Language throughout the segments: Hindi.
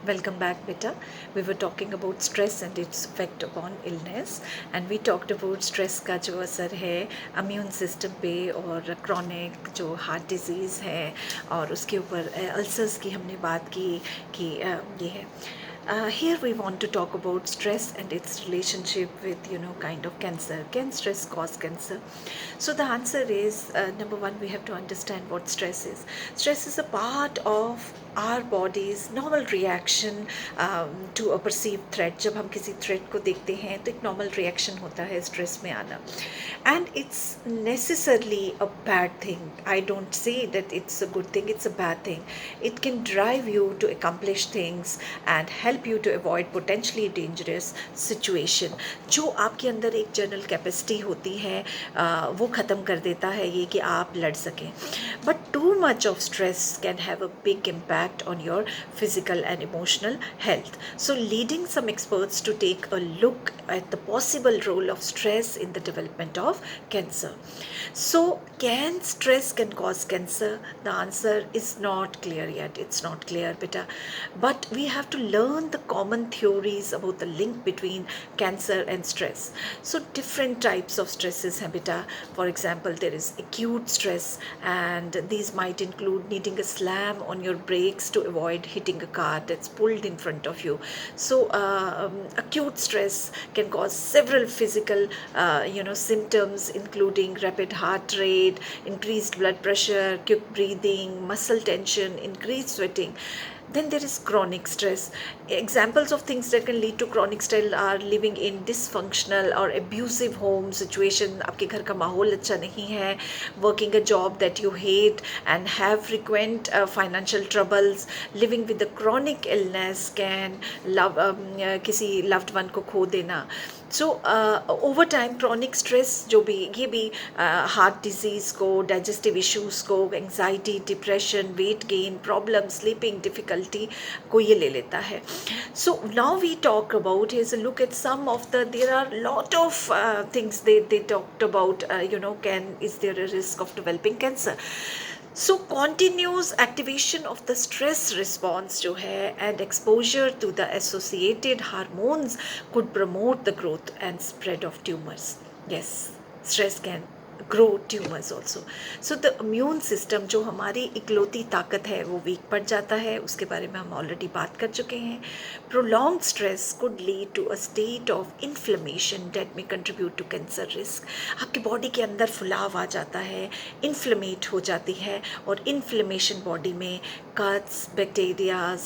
Welcome back, beta. We were talking about stress and its effect upon illness, and we talked about stress का जो असर है immune system पे और chronic जो heart disease है और उसके ऊपर ulcers की हमने बात की कि ये है. Here we want to talk about stress and its relationship with kind of cancer. Can stress cause cancer? So the answer is number one, we have to understand what stress is. Stress is a part of our body's normal reaction to a perceived threat. जब हम किसी threat को देखते हैं तो एक normal reaction होता है stress में आना, and it's necessarily a bad thing. I don't say that it's a good thing, it's a bad thing. It can drive you to accomplish things and help you to avoid potentially dangerous situation. जो आपके अंदर एक जनरल कैपेसिटी होती है वो ख़त्म कर देता है ये कि आप लड़ सकें. But too much of stress can have a big impact on your physical and emotional health. So leading some experts to take a look at the possible role of stress in the development of cancer. So can stress can cause cancer? The answer is not clear yet. It's not clear, beta. But we have to learn the common theories about the link between cancer and stress. So different types of stresses हैं beta. For example, there is acute stress, and these might include needing a slam on your brakes to avoid hitting a car that's pulled in front of you. So acute stress can cause several physical symptoms, including rapid heart rate, increased blood pressure, quick breathing, muscle tension, increased sweating. Then there is chronic stress. Examples of things that can lead to chronic stress are living in dysfunctional or abusive home situation. आपके घर का माहौल अच्छा नहीं है, working a job that you hate and have frequent financial troubles, living with a chronic illness can किसी loved one को खो देना. So over time chronic stress जो भी ये भी heart disease को, digestive issues को, anxiety, depression, weight gain, problem, sleeping difficulty को ये ले लेता है. So now we talk about, here's a look at some of the, there are lot of things they talked about, is there a risk of developing cancer? So continuous activation of the stress response जो है and exposure to the associated hormones could promote the growth and spread of tumors. Yes, stress can grow tumors also. So the immune system जो हमारी इकलौती ताकत है वो वीक पड़ जाता है, उसके बारे में हम ऑलरेडी बात कर चुके हैं. Prolonged stress could lead to a state of inflammation that may contribute to cancer risk. आपकी बॉडी के अंदर फुलाव आ जाता है, इन्फ्लेमेट हो जाती है, और इन्फ्लेमेशन बॉडी में कट्स, बैक्टीरियाज,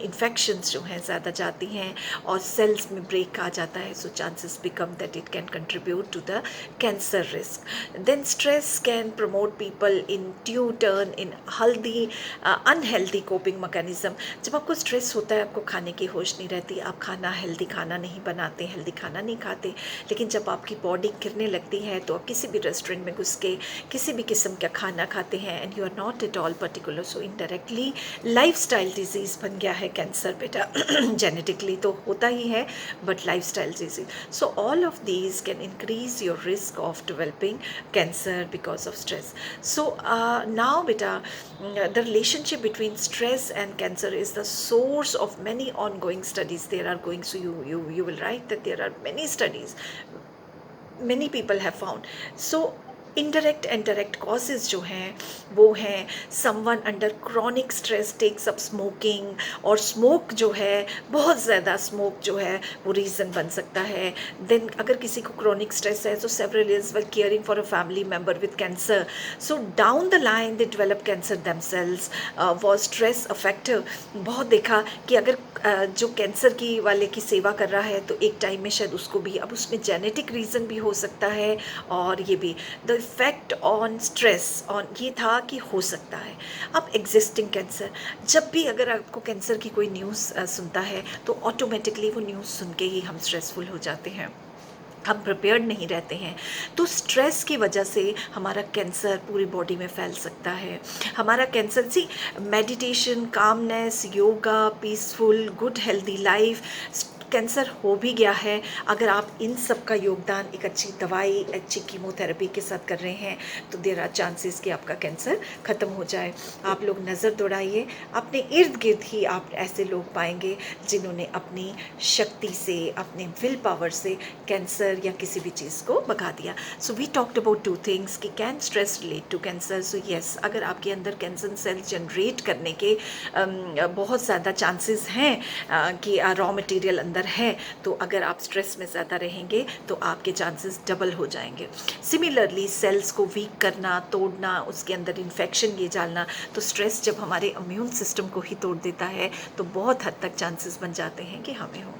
इन्फेक्शंस जो हैं ज़्यादा जाती हैं और सेल्स में ब्रेक आ जाता है. So chances become that it can contribute to the cancer risk. Then stress can promote people to turn in unhealthy coping mechanism. जब आपको स्ट्रेस होता है आपको खाने की होश नहीं रहती, आप हेल्दी खाना नहीं बनाते, हेल्दी खाना नहीं खाते, लेकिन जब आपकी बॉडी गिरने लगती है तो आप किसी भी रेस्टोरेंट में घुस के किसी भी किस्म का खाना खाते हैं and you are not at all particular. So indirectly lifestyle disease बन गया है कैंसर बेटा. जेनेटिकली तो होता ही है but lifestyle disease. So all of these can increase your risk of developing cancer because of stress. So now beta, the relationship between stress and cancer is the source of many ongoing studies. There are going, so you will write that there are many studies, many people have found. So indirect and direct causes जो हैं वो हैं someone under chronic stress takes up smoking, और smoke जो है बहुत ज़्यादा smoke जो है वो reason बन सकता है. Then अगर किसी को chronic stress है so several years while caring for a family member with cancer, so down the line they develop cancer themselves. was stress a factor? बहुत देखा कि अगर जो कैंसर की वाले की सेवा कर रहा है तो एक टाइम में शायद उसको भी, अब उसमें जेनेटिक रीज़न भी हो सकता है और ये भी the effect on stress on ये था कि हो सकता है. अब एग्जिस्टिंग कैंसर, जब भी अगर आपको कैंसर की कोई न्यूज़ सुनता है तो ऑटोमेटिकली वो न्यूज़ सुन के ही हम स्ट्रेसफुल हो जाते हैं, हम प्रिपेयर्ड नहीं रहते हैं. तो स्ट्रेस की वजह से हमारा कैंसर पूरी बॉडी में फैल सकता है. हमारा cancer meditation, calmness, yoga, peaceful, good healthy life, cancer हो भी गया है, अगर आप इन सब का योगदान एक अच्छी दवाई, अच्छी कीमोथेरेपी के साथ कर रहे हैं, तो देयर आर चांसेस कि आपका कैंसर ख़त्म हो जाए। आप लोग नज़र दौड़ाइए, अपने इर्द गिर्द ही आप ऐसे लोग पाएंगे जिन्होंने अपनी शक्ति से, अपने विल पावर से कैंसर या किसी भी चीज़ को भगा दिया। So we talked about 2 things कि can stress relate to cancer. So yes, अगर आपके अंदर कैंसर सेल जनरेट करने के बहुत ज़्यादा चांसेस हैं कि रॉ मटेरियल अंदर है, तो अगर आप स्ट्रेस में ज़्यादा रहेंगे तो आपके चांसेस डबल हो जाएंगे। सिमिलरली सेल्स को वीक करना, तोड़ना, उसके अंदर इन्फेक्शन ये डालना, तो स्ट्रेस जब हमारे इम्यून सिस्टम को ही तोड़ देता है तो बहुत हद तक चांसेस बन जाते हैं कि हमें हो।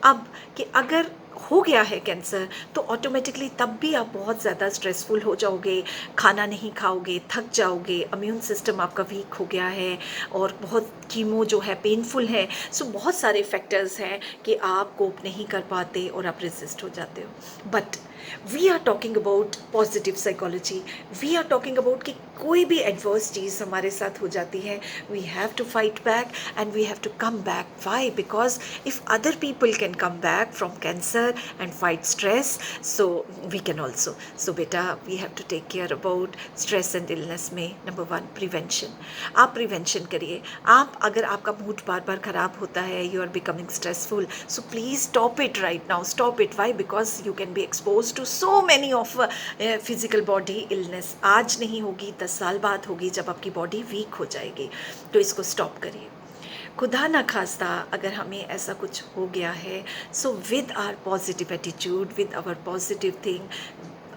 अब कि अगर हो गया है कैंसर तो ऑटोमेटिकली तब भी आप बहुत ज़्यादा स्ट्रेसफुल हो जाओगे, खाना नहीं खाओगे, थक जाओगे, इम्यून सिस्टम आपका वीक हो गया है और बहुत कीमो जो है पेनफुल है। सो बहुत सारे फैक्टर्स हैं कि आप कोप नहीं कर पाते और आप रेजिस्ट हो जाते हो। But we are talking about positive psychology. We are talking about कि कोई भी एडवर्स चीज़ हमारे साथ हो जाती है, we have to fight back and we have to come back. Why? Because if other people can come back from cancer and fight stress, so we can also. So beta, we have to take care about stress and illness में number 1 prevention. आप प्रिवेंशन करिए। आप अगर आपका मूड बार बार ख़राब होता है, you are becoming stressful, so please stop it right now. Stop it. Why? Because you can be exposed to so many of physical body illness. आज नहीं होगी, 10 साल बाद होगी, जब आपकी बॉडी वीक हो जाएगी। तो इसको स्टॉप करिए। खुदा न खास्ता अगर हमें ऐसा कुछ हो गया है, so with our positive attitude, with our positive thing,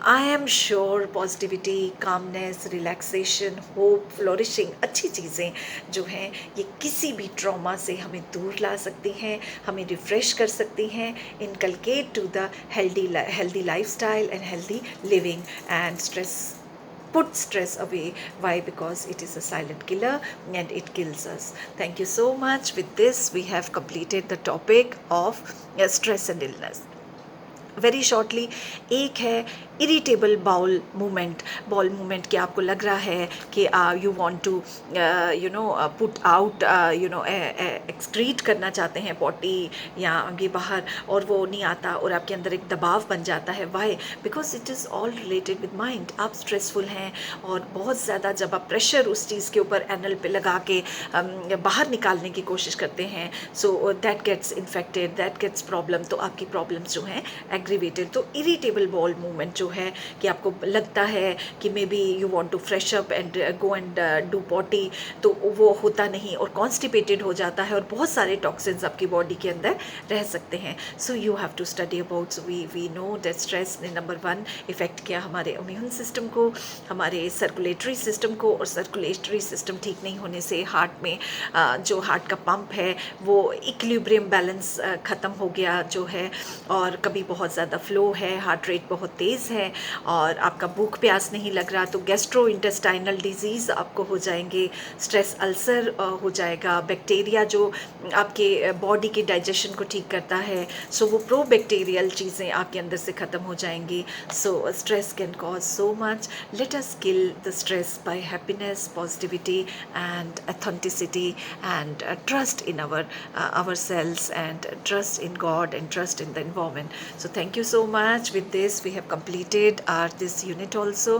I am sure positivity, calmness, relaxation, hope, flourishing, अच्छी चीज़ें जो हैं ये किसी भी ट्रॉमा से हमें दूर ला सकती हैं, हमें रिफ़्रेश कर सकती हैं, inculcate to the healthy lifestyle and healthy living and stress. Put stress away. Why? Because it is a silent killer and it kills us. Thank you so much. With this we have completed the topic of stress and illness. Very shortly, एक है irritable bowel movement. Bowel movement कि आपको लग रहा है कि you want to put out excrete करना चाहते हैं पॉटी या आगे बाहर, और वो नहीं आता और आपके अंदर एक दबाव बन जाता है। Why? Because it is all related with mind. आप स्ट्रेसफुल हैं और बहुत ज़्यादा जब आप प्रेशर उस चीज़ के ऊपर एनल पे लगा के बाहर निकालने की कोशिश करते हैं, so that gets infected, that gets problem. तो आपकी प्रॉब्लम्स जो हैं एग्रीवेटेड। तो इरिटेबल बाउल मूवमेंट जो है कि आपको लगता है कि maybe you want to fresh up and go and do potty, तो वो होता नहीं और कॉन्स्टिपेटेड हो जाता है और बहुत सारे टॉक्सिन्स आपकी बॉडी के अंदर रह सकते हैं। So you have to study about. So we know that stress ने नंबर 1 इफ़ेक्ट किया हमारे इम्यून सिस्टम को, हमारे सर्कुलेटरी सिस्टम को, और सर्कुलेटरी सिस्टम ठीक नहीं होने से हार्ट में जो हार्ट का पंप है वो इक्विलिब्रियम बैलेंस ख़त्म हो गया जो है, और कभी बहुत ज़्यादा फ्लो है, हार्ट रेट बहुत तेज़ है और आपका भूख प्यास नहीं लग रहा, तो गैस्ट्रो इंटेस्टाइनल डिजीज़ आपको हो जाएंगे, स्ट्रेस अल्सर हो जाएगा, बैक्टीरिया जो आपके बॉडी के डाइजेशन को ठीक करता है, सो वो प्रो बैक्टीरियल चीज़ें आपके अंदर से ख़त्म हो जाएंगी। So stress can cause so much. Let us kill the stress by happiness, positivity and authenticity and trust in ourselves and trust in God and trust in the environment. So thank you so much. With this we have completed this unit also,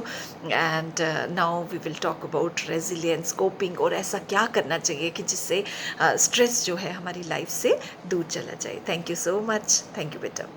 and now we will talk about resilience, coping, और ऐसा क्या करना चाहिए कि जिससे स्ट्रेस जो है हमारी लाइफ से दूर चला जाए। Thank you so much. Thank you बेटा।